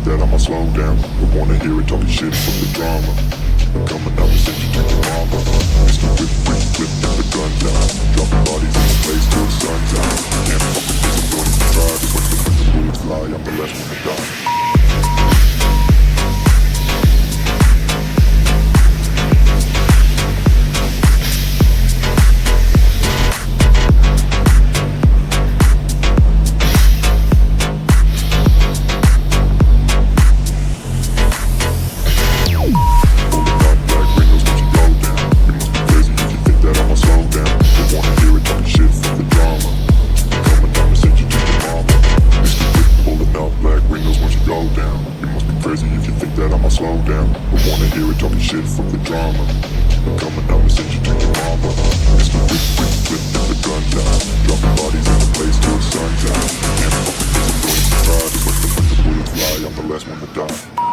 that I'ma slow down, but wanna hear it talking shit from the drama. Coming up and send you to your mama. Mr. Whip, whip, whip, get the guns out. Dropping bodies in the place till the sun's out. Can't fuck with this, I'm going to try. Cause when the bullets fly, I'm the last one to die. Slow down, but wanna hear it talking shit from the drama. Coming out and send you to your mama. Mr. Whip, whip, whip, get the guns out. Dropping bodies in the place till the sun's out. Can't fuck with this, I'm going to try. Cause when the bullets fly, I'm the last one to die.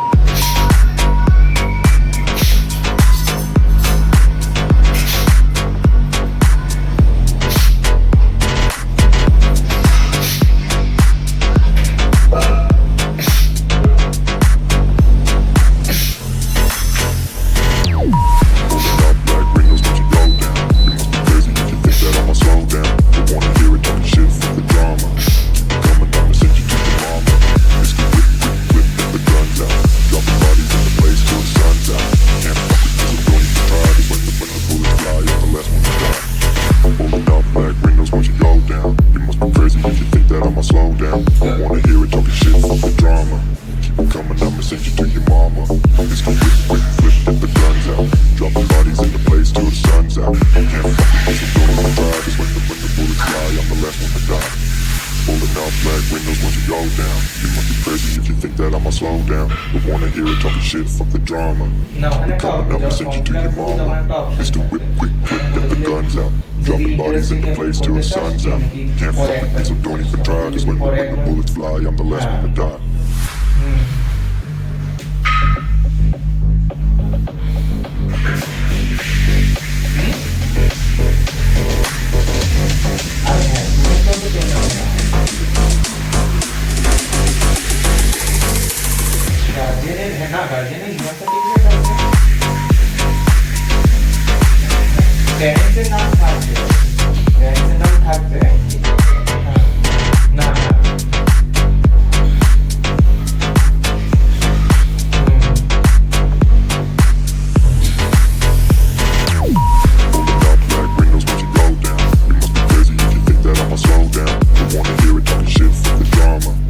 Slow down, I wanna hear it talking shit from the drama. Keep it coming, I'ma send you to your mama. It's the whip, whip, flip, get the guns out. Dropping bodies in the place till the sun's out. Can't fuck with this, I'm doing my try. Cause when the bullets fly, I'm the last one to die. Pulling out black windows once you go down. You must be crazy if you think that I'ma slow down. But wanna hear it talking shit from the drama. Keep it coming, I'ma send you to your mama. It's the whip, whip, flip, get the guns out. Dropping bodies in the place till the sun's out. Can't fuck with this, so don't even try. Cause when the bullets fly, I'm the last one to die. Slow down, I wanna hear it talking shit from the drama.